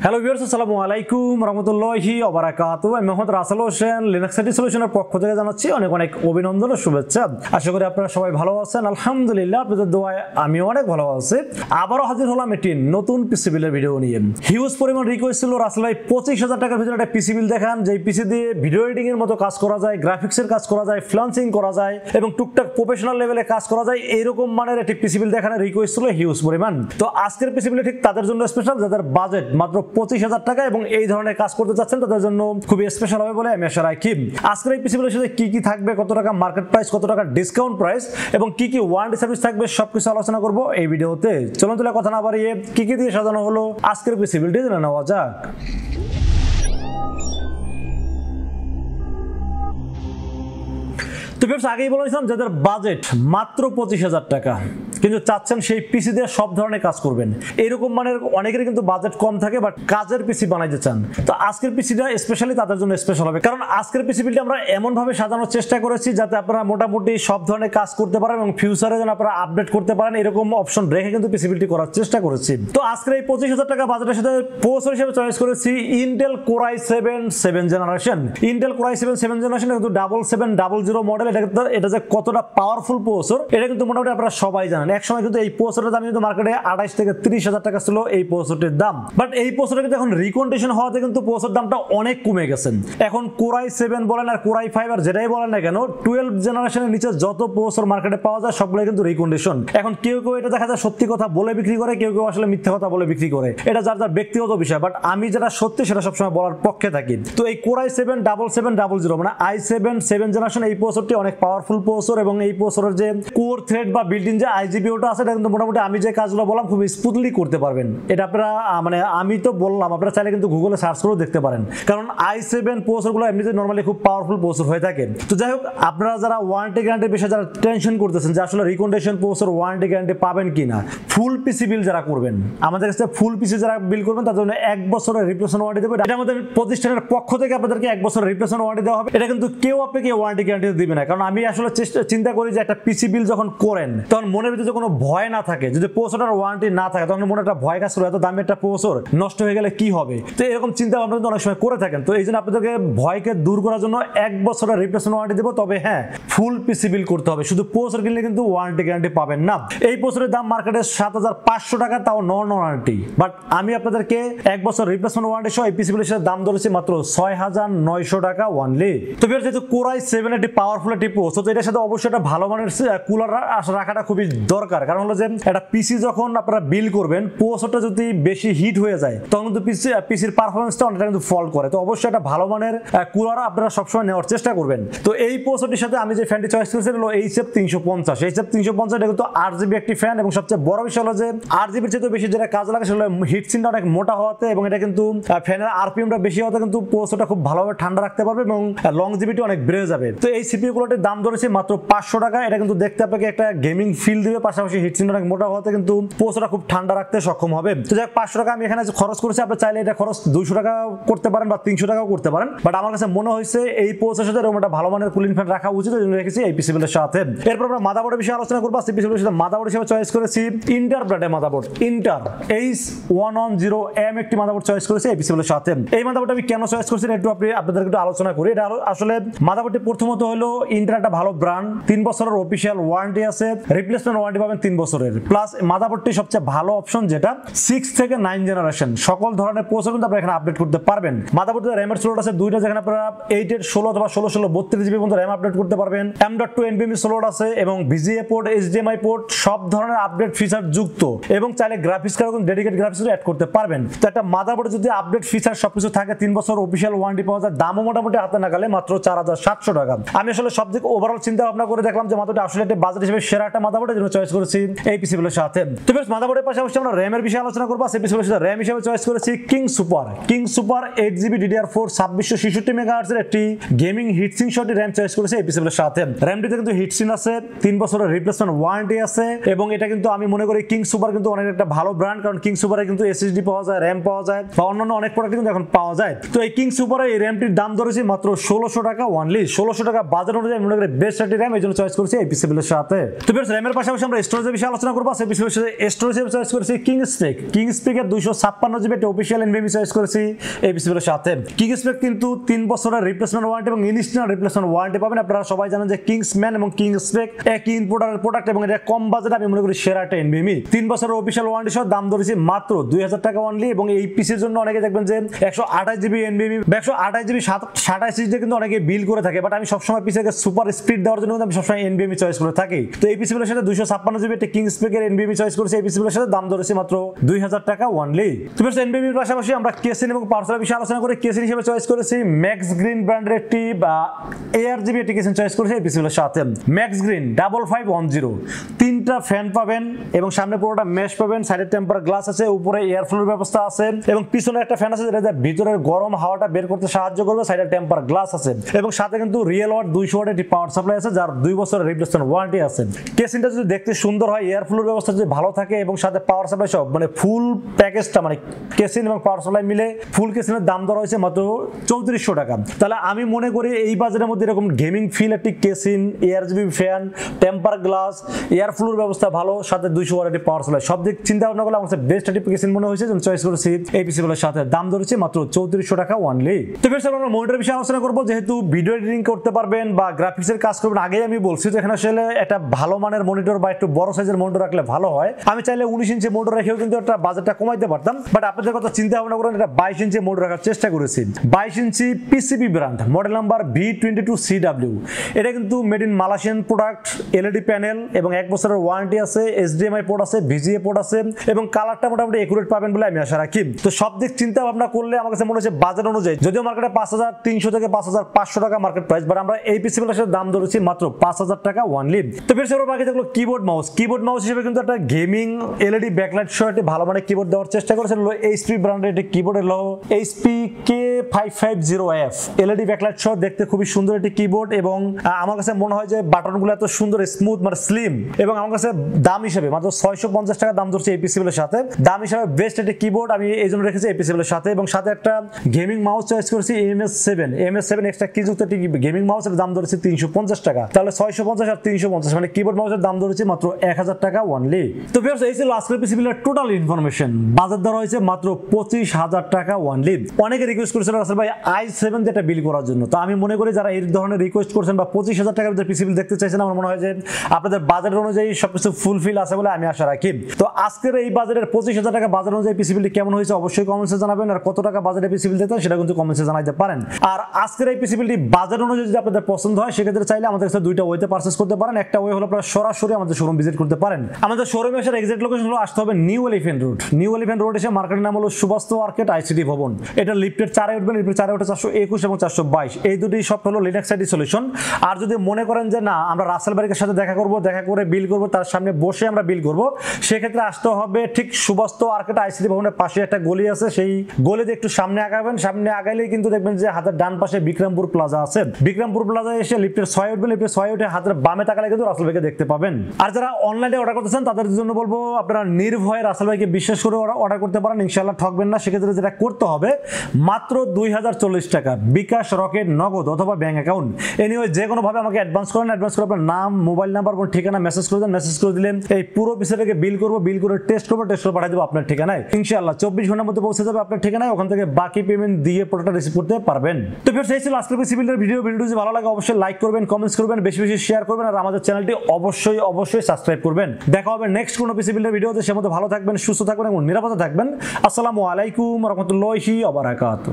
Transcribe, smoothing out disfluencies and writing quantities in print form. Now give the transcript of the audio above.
Hello viewers, আসসালামু আলাইকুম রাহমাতুল্লাহি ওয়া বারাকাতুহু। আমি মোহাম্মদ রাসেল হোসেন, লিনাক্স আইটি সলিউশনের পক্ষ থেকে জানাচ্ছি অনেক অনেক অভিনন্দন ও শুভেচ্ছা। আশা করি আপনারা সবাই ভালো আছেন। আলহামদুলিল্লাহ, আপনাদের দোয়ায় আমি অনেক ভালো আছি। আবারও হাজির হলাম একটি নতুন পিসি বিলের ভিডিও নিয়ে। হিউজ পরিমাণ রিকোয়েস্ট ছিল, রাসেল ভাই 25,000 টাকার ভিতরে একটা পিসি বিল দেখান, যে পিসি দিয়ে ভিডিও এডিটিং এর মতো কাজ করা যায়, গ্রাফিক্সের কাজ করা যায়, ফ্রিল্যান্সিং করা যায় এবং টুকটাক প্রফেশনাল লেভেলে কাজ করা যায়, এইরকম মানের একটি পিসি বিল দেখানোর রিকোয়েস্ট ছিল হিউজ পরিমাণ। তো আজকের পিসি বিল ঠিক তাদের জন্য স্পেশাল, যাদের বাজেট মাত্র 25,000 টাকা এবং এই ধরনের কাজ করতে যাচ্ছেন তাদের জন্য খুবই স্পেশাল হবে বলে আমি আশা রাখি। আজকের এই পিসি বিলের সাথে কি কি থাকবে, কত টাকা মার্কেট প্রাইস, কত টাকা ডিসকাউন্ট প্রাইস এবং কি কি ওয়ারেন্টি সার্ভিস থাকবে, সবকিছু আলোচনা করব এই ভিডিওতে। চলুন তাহলে কথা না বাড়িয়ে কি কি দিয়ে সাজানো হলো আজকের পিসি বিলটি জেনে নেওয়া যাক। তো ভিউয়ার্স, আগেই বলেছিলাম যাদের বাজেট মাত্র 25,000 টাকা কিন্তু চাচ্ছেন সেই পিসি দিয়ে সব ধরনের কাজ করবেন, এরকম মানের অনেকেরই কিন্তু বাজেট কম থাকে বাট কাজের পিসি বানাইতে চান। তো আজকের পিসিটা স্পেশালি তাদের জন্য স্পেশাল হবে, কারণ আজকের পিসি বিলটা আমরা এমন ভাবে সাজানোর চেষ্টা করেছি যাতে আপনারা মোটামুটি সব ধরনের কাজ করতে পারেন এবং ফিউচারে যেন আপনারা আপডেট করতে পারেন, এরকম অপশন রেখে কিন্তু পিসি বিলটি করার চেষ্টা করেছি। তো আজকের এই 25,000 টাকা বাজেটের সাথে প্রসেসর হিসেবে চয়েস করেছি Intel core i7 7 generation. Intel core i7 7 generation কিন্তু 7700 মডেল। এটা যে কতটা পাওয়ারফুল প্রসেসর এটা কিন্তু মোটামুটি আপনারা সবাই জানেন। এক সময় কিন্তু এই প্রসেসরের দাম কিন্তু মার্কেটে 28 থেকে 30,000 টাকা ছিল এই প্রসেসরটির দাম, বাট এই প্রসেসর কিন্তু এখন রিকন্ডিশন হওয়াতে কিন্তু প্রসেসর দামটা অনেক কমে গেছে। এখন কোর i7 বলেন আর কোর i5 আর যেটাই বলেন না কেন, 12 জেনারেশনের নিচে যত প্রসেসর মার্কেটে পাওয়া যায় সবগুলো কিন্তু রিকন্ডিশন। এখন কেউ কেউ এটা দেখা যায় সত্যি কথা বলে বিক্রি করে, কেউ কেউ আসলে মিথ্যা কথা বলে বিক্রি করে, এটা যার যার ব্যক্তিগত বিষয়, বাট আমি যেটা সত্যি সেটা সবসময় বলার পক্ষে থাকি। তো এই কোর i7 7700 মানে i7 7 জেনারেশন এই প্রসেসরটি অনেক পাওয়ারফুল প্রসেসর এবং এই প্রসেসরের যে কোর থ্রেড বা বিল্ট ইন যে আরজিবি ওটা আছে এটা কিন্তু মোটামুটি আমি যে কাজগুলো বললাম খুব স্মুথলি করতে পারবেন। এটা আপনারা মানে আমি তো বললাম, আপনারা চাইলে কিন্তু গুগলে সার্চ করেও দেখতে পারেন, কারণ i7 প্রসেসরগুলো এমনিতে নরমালি খুব পাওয়ারফুল প্রসেসর হয়ে থাকে। তো যাই হোক, আপনারা যারা ওয়ারেন্টি গ্যারান্টির বিষয়ে যারা টেনশন করতেছেন যে আসলে রিকন্ডিশন প্রসেসর ওয়ারেন্টি গ্যারান্টি পাবেন কিনা, ফুল পিসি বিল যারা করবেন, আমাদের কাছে ফুল পিসি যারা বিল করবেন তাদের জন্য 1 বছরের রিপ্লেসমেন্ট ওয়ারেন্টি দেবে। এটা আমাদের প্রতিষ্ঠানের পক্ষ থেকে আপনাদেরকে 1 বছরের রিপ্লেসমেন্ট ওয়ারেন্টি দেওয়া হবে। এটা কিন্তু কেউ আপনাকে ওয়ারেন্টি গ্যারান্টি দিবে না, কারণ আমি আসলে চিন্তা করি যে একটা পিসি বিল যখন করেন তখন মনের ভিতরে কোনো ভয় না থাকে, যদি প্রসেসরের ওয়ারেন্টি না থাকে তখন মনে একটা ভয় কাজ করে, এত দামি একটা প্রসেসর নষ্ট হয়ে গেলে কি হবে। তো এরকম চিন্তা ভাবনা কিন্তু অনেক সময় করে থাকেন। তো এই জন্য আপনাদেরকে ভয়কে দূর করার জন্য 1 বছরের রিপ্লেসমেন্ট ওয়ারেন্টি দেবো। তবে হ্যাঁ, ফুল পিসি বিল করতে হবে, শুধু প্রসেসর কিনলে কিন্তু ওয়ারেন্টি গ্যারান্টি পাবেন না। এই প্রসেসরের দাম মার্কেটে 7,500 টাকা, তাও নন ওয়ারেন্টি, বাট আমি আপনাদেরকে 1 বছর রিপ্লেসমেন্ট ওয়ারেন্টি সহ এই পিসি বিলের সাথে দাম ধরেছি মাত্র 6,900 টাকা অনলি। তো যেহেতু কোর i7 একটি পাওয়ারফুল একটি প্রসেসর, তো এটার সাথে অবশ্যই একটা ভালো মানের কুলার রাখাটা খুবই দরকার, কারণ হলো যে একটা পিসি যখন আপনারা বিল করবেন প্রসেসরটা যদি বেশি হিট হয়ে যায় তখন কিন্তু পিসির পারফরম্যান্সটা অনেকটা কিন্তু ফল করে। তো অবশ্যই একটা ভালো মানের কুলার আপনারা সবসময় নেওয়ার চেষ্টা করবেন। তো এই প্রসেসরটির সাথে আমি যে ফ্যানটি চয়েস করেছি হলো HF350। HF350 এটা কিন্তু আরজিবি একটি ফ্যান এবং সবচেয়ে বড় বিষয় হলো যে আরজিবির চেয়ে বেশি যেটা কাজ লাগে সেটা হিট সিনটা অনেক মোটা হওয়াতে এবং এটা কিন্তু ফ্যানের আরপিএমটা বেশি হওয়াতে কিন্তু প্রসেসরটা খুব ভালোভাবে ঠান্ডা রাখতে পারবে এবং লংজিভিটি অনেক বেড়ে যাবে। তো এই সিপিইউ কুলারটির দাম ধরেছে মাত্র 500 টাকা। এটা কিন্তু দেখতে আপনাকে একটা গেমিং ফিল দিবে, পাশাপাশি হিটসিন অনেক মোটা হওয়াতে কিন্তু প্রসেসরটা খুব ঠান্ডা রাখতে সক্ষম হবে। তো যাক, 500 টাকা আমি এখানে খরচ করেছি, আপনি চাইলে এটা খরচ 200 টাকা করতে পারেন বা 300 টাকাও করতে পারেন, বাট আমার কাছে মনে হয়েছে এই প্রসেসরের সাথে এরকম একটা ভালো মানের কুলিং ফ্যান রাখা উচিত, এই জন্য রেখেছি এই পিসি বিলের সাথে। এরপর আমরা মাদারবোর্ডের বিষয়ে আলোচনা করবো। সেই পিসি বিলের সাথে মাদারবোর্ড হিসেবে চয়েস করেছি ইন্টার ব্র্যান্ডের মাদারবোর্ড, ইন্টার H110M একটি মাদারবোর্ড চয়েস করেছি এই পিসি বিলের সাথে। এই মাদারবোর্ডটা আমি কেন চয়েস করেছি একটু আপনাদের একটু আলোচনা করি। এটা আসলে মাদারবোর্ডটি প্রথমত হলো ইন্টার একটা ভালো ব্র্যান্ড, 3 বছরের অফিসিয়াল ওয়ারেন্টি আছে, রিপ্লেসমেন্ট ওয়ারেন্টি পাবেন 3 বছরের, প্লাস মাদারবোর্ডটি সবচেয়ে ভালো অপশন যেটা 6 থেকে 9 জেনারেশন সকল ধরনের প্রসেসর কিন্তু আপনারা এখানে আপডেট করতে পারবেন। মাদারবোর্ডের র্যামের স্লট আছে দুইটা, যেখানে আপনারা 8 এর 16 অথবা 16 32 জিবি পর্যন্ত র্যাম আপডেট করতে পারবেন। M.2 NVMe স্লট আছে এবং VGA পোর্ট, HDMI পোর্ট সব ধরনের আপডেট ফিচার যুক্ত এবং চাইলে গ্রাফিক্স কার্ড এবং ডেডিকেটেড গ্রাফিক্স অ্যাড করতে পারবেন। তো একটা মাদারবোর্ডে যদি আপডেট ফিচার সবকিছু থাকে, 3 বছর অফিসিয়াল ওয়ারেন্টি পাওয়া যায়, দামও মোটামুটি হাতে নাগালে মাত্র 4,700 টাকা। আমি আসলে সব দিক ওভারঅল চিন্তা ভাবনা করে দেখলাম যে মাদারবোর্ডটা আসলে একটা বাজেট হিসেবে সেরা একটা মাদারবোর্ডের জন্য চয়েস করেছি এই পিসি বিলের সাথে। তো বেশ, মাদারবোর্ডের পাশাপাশি আমরা র্যামের বিষয়ে আলোচনা করবো। সেই পিসি বিলের সাথে র্যাম হিসেবে চয়েস করেছি KINGSUPER 8GB DDR4 2666 মেগাহার্টজ এর একটি গেমিং হিটসিং শটি র্যাম চয়েস করেছি এই পিসি বিলের সাথে। র্যামটিতে কিন্তু হিটসিন আছে, 3 বছরের রিপ্লেসমেন্ট ওয়ারেন্টি আছে এবং এটা কিন্তু আমি মনে করি KINGSUPER কিন্তু অনেক একটা ভালো ব্র্যান্ড, কারণ KINGSUPER এ কিন্তু SSD পাওয়া যায়, র্যাম পাওয়া যায় বা অন্যান্য অনেক প্রোডাক্ট কিন্তু এখন পাওয়া যায়। তো এই KINGSUPER এই র্যামটির দাম ধরেছি মাত্র 1600 টাকা অনলি। 1600 টাকা বাজার অনুযায়ী মনে করি বেস্ট একটি র্যাম, এই জন্য চয়েস করেছি এই পিসি বিলের সাথে। তো বেশ, র্যামের পাশাপাশি আমরা স্টোরেজের বিষয়ে আলোচনা করব। সেই বিষয়ে স্টোরেজ চয়েস করেছি কিংস্পেক এর 256 জিবি একটা অফিশিয়াল NVMe চয়েস করেছি এই পিসির সাথে। কিংস্পেক কিন্তু 3 বছরের রিপ্লেসমেন্ট ওয়ারেন্টি এবং ইনস্ট্যান্ট রিপ্লেসমেন্ট ওয়ারেন্টি পাবেন। আপনারা সবাই জানেন যে কিংসম্যান এবং কিংস্পেক একই ইম্পোর্টারের প্রোডাক্ট এবং এটা কম বাজেটে আমি মনে করি সেরা একটা NVMe। 3 বছরের অফিশিয়াল ওয়ারেন্টি সহ দাম ধরেছি মাত্র 2000 টাকা অনলি। এবং এই পিসির জন্য অনেকে দেখবেন যে 128 জিবি NVMe 128 জিবি 27 দিয়ে কিন্তু অনেকে বিল করে থাকে, বাট আমি সবসময় পিসিকে সুপার স্পিড দেওয়ার জন্য আমি সবসময় NVMe চয়েস করে থাকি। তো এই পিসিগুলোর সাথে 256 জিবি একটা কিংস্পেকের NVMe চয়েস করেছি। এই পিসিগুলোর সাথে দাম ধরেছি মাত্র 2000 টাকা অনলি। তো বেশ NVMe এর পাশাপাশি আমরা কেসিং এবং পাওয়ার বিষয়ে আলোচনা করে কেসিং হিসেবে চয়েস করেছি MaxGreen ব্র্যান্ডের একটি ARGB একটি কেসিং চয়েস করেছি এই পিসিগুলোর সাথে। MaxGreen 5510 তিনটা ফ্যান পাবেন এবং সামনে পুরোটা মেশ পাবেন, সাইডে টেম্পার গ্লাস আছে, উপরে এয়ার ফ্লোর ব্যবস্থা আছে এবং পিছনে একটা ফ্যান আছে যেটা ভিতরের গরম হাওয়াটা বের করতে সাহায্য করবে, সাইডে টেম্পার গ্লাস আছে এবং সাথে কিন্তু রিয়েল ওয়াট 200 ওয়াট একটি পাওয়ার সাপ্লাই আছে যার 2 বছরের রিপ্লেসমেন্ট ওয়ারেন্টি আছে। কেসিংটা যদি দেখতে সুন্দর হয়, এয়ার ফ্লোর ব্যবস্থা যদি ভালো থাকে এবং সাথে পাওয়ার সাপ্লাই সব মানে ফুল প্যাকেজটা মানে কেসিং এবং পাওয়ার সাপ্লাই মিলে ফুল কেসিংয়ের দাম ধরা হয়েছে মাত্র 3400 টাকা। তাহলে আমি মনে করি এই বাজারের মধ্যে এরকম গেমিং ফিল একটি casing, ARGB fan, temper glass, air floor ব্যবস্থা ভালো, সাথে 200 ওয়াট একটি পাওয়ার সাপ্লাই, সব দিক চিন্তা ভাবনা করলে আমার বেস্ট একটি কেসিং মনে হয়েছে যেন চয়েস করেছি এই পিসিগুলোর সাথে। দাম ধরেছে মাত্র 3400 টাকা অনলি। তো বেশ আমরা মনিটরের বিষয়ে আলোচনা করব। যেহেতু ভিডিও এডিটিং করতে পারবেন বা গ্রাফিক্সের কাজ করবেন, আগেই আমি বলছি যে এখানে আসলে একটা ভালো মানের মনিটর বা একটু বড় সাইজের মনিটর রাখলে ভালো হয়। আমি চাইলে 19 ইঞ্চি মনিটর রেখেও কিন্তু একটা বাজেটটা কমাইতে পারতাম, বাট আপনাদের কথা চিন্তা ভাবনা করেন এটা 22 ইঞ্চি মনিটর রাখার চেষ্টা করেছি। 22 inch PCB brand, model number V22CW। এটা কিন্তু made in Malaysian product, LED panel এবং 1 বছরের ওয়ারেন্টি আছে, HDMI পোর্ট আছে, VGA পোর্ট আছে এবং কালারটা মোটামুটি একুরেট পাবেন বলে আমি আশা রাখি। তো সব দিক চিন্তা ভাবনা করলে আমার কাছে মনে হচ্ছে বাজেট অনুযায়ী, যদিও মার্কেটে 5300 থেকে 5500 টাকা মার্কেট প্রাইস, বাট আমরা এই পিসিগুলোর সাথে দাম ধরেছি মাত্র 5000 টাকা অনলি। তো বেশ এবার বাকি থাকলো কিবোর্ড মাউস হিসেবে কিন্তু একটা গেমিং LED ব্যাকলাইট সহ একটি ভালো মানের কিবোর্ড দেওয়ার চেষ্টা করেছে। HP ব্র্যান্ডের একটি কিবোর্ড হলো HP K550F LED ব্যাকলাইট সহ দেখতে খুবই সুন্দর একটি কিবোর্ড এবং আমার কাছে মনে হয় যে বাটনগুলো এত সুন্দর স্মুথ মানে স্লিম এবং আমার কাছে দাম হিসেবে মাত্র 650 টাকা দাম ধরছে এই পিসিগুলোর সাথে। দাম হিসেবে বেস্ট একটি কিবোর্ড আমি এই জন্য রেখেছি এই পিসিগুলোর সাথে এবং সাথে একটা গেমিং মাউস চয়েস করেছি MS7 এক্সট্রা কিযুক্ত একটি গেমিং মাউসের দাম ধরেছি 350 টাকা। তাহলে 650 আর 350 মানে কিবোর্ড মাউসের দাম ধরেছি মাত্র 1000 টাকা অনলি। তো ভিউয়ার্স এই ছিল আজকের পিসিগুলোর টোটাল ইনফরমেশন। বাজার দর হয়েছে মাত্র 25000 টাকা অনলি। অনেকে রিকোয়েস্ট করেছিল রাসেল ভাই i7 যেটা বিল করার জন্য। তো আমি মনে করি যারা এই ধরনের রিকোয়েস্ট করছেন বা 25000 টাকার ভিতরে পিসি বিল দেখতে চাইছেন, আমার মনে হয় যে আপনাদের বাজেট অনুযায়ী সবকিছু ফুলফিল আছে বলে আমি আশা রাখি। তো আজকের এই বাজারের 25000 টাকা বাজার অনুযায়ী পিসি বিলটি কেমন হয়েছে অবশ্যই কমেন্টসে জানাবেন, আর কত টাকা বাজেটে পিসি বিল দিতে সেটা কিন্তু কমেন্টসে জানাইতে পারেন। আর আজকের এই পিসি বিলটি বাজার অনুযায়ী যদি আপনাদের পছন্দ হয় সেক্ষেত্রে চাইলে আমাদের কাছে দুইটা ওয়েতে পারচেজ করতে পারেন। একটা ওয়ে হলো আপনারা সরাসরি আমাদের শোরুম ভিজিট করতে পারেন। আমাদের শোরুমে আসার এক্সাক্ট লোকেশন হলো আসতে হবে নিউ এলিফ্যান্ট রোড এসে মার্কেটের নাম হলো সুবাস্তু মার্কেট ICT ভবন। এটা লিফটের 4 উঠবেন, লিফটের 4 উঠে 421 এবং 422 এই দুটি শপ হলো লিনাক্স আইটি সলিউশন। আর যদি মনে করেন যে না আমরা রাসেল ভাইয়ের সাথে দেখা করে বিল করব, তার সামনে বসে আমরা বিল করব, সেক্ষেত্রে আসতে হবে ঠিক সুবাস্তু মার্কেট ICT ভবনের পাশে একটা গলি আছে, সেই গলিতে একটু সামনে আগাবেন। সামনে আগাইলেই কিন্তু দেখবেন যে হাতের ডান পাশে বিক্রমপুর প্লাজা আছে। বিক্রমপুর প্লাজায় এসে লিফটের 6 উঠবেন, লিফটের 6 উঠে হাতের বামে তাকালে কিন্তু রাসেল ভাইকে দেখতে পাবেন। আর যারা অনলাইনে অর্ডার করতেছেন তাদের জন্য বলবো আপনারা নির্ভয়ে রাসেল ভাইকে বিশ্বাস করে অর্ডার করতে পারেন, ইনশাআল্লাহ ঠকবেন না। সেক্ষেত্রে যেটা করতে হবে মাত্র 2040 টাকা বিকাশ, রকেট, নগদ অথবা ব্যাংক অ্যাকাউন্ট এনিওয়ে যে কোনো ভাবে আমাকে অ্যাডভান্স করেন। অ্যাডভান্স করে আপনার নাম, মোবাইল নাম্বার এবং ঠিকানা মেসেজ করে দেন। মেসেজ করে দিলেন এই পুরো বিষয়টাকে বিল করব, বিল করে টেস্ট করব, টেস্ট করে পাঠিয়ে দেবো আপনার ঠিকানায়। ইনশাআল্লাহ 24 ঘন্টার মধ্যে পৌঁছে যাবে আপনার ঠিকানায়। ওখান থেকে বাকি পেমেন্ট দিয়ে প্রোডাক্টটা রিসিভ করতে পারবেন। তো ফ্রেন্ডস এই ছিল আজকের পিসি বিলের ভিডিও। ভিডিওটি যদি ভালো লাগে অবশ্যই লাইক করবেন, কমেন্টস করবেন, বেশি বেশি শেয়ার করবেন আর আমাদের চ্যানেলটি অবশ্যই সাবস্ক্রাইব করবেন। দেখা হবে নেক্সট কোনো পিসি বিলের ভিডিওতে। সে মতো ভালো থাকবেন, সুস্থ থাকবেন এবং নিরাপদে থাকবেন। আসসালামু আলাইকুম ওয়া রাহমাতুল্লাহি ওয়া বারাকাতুহু।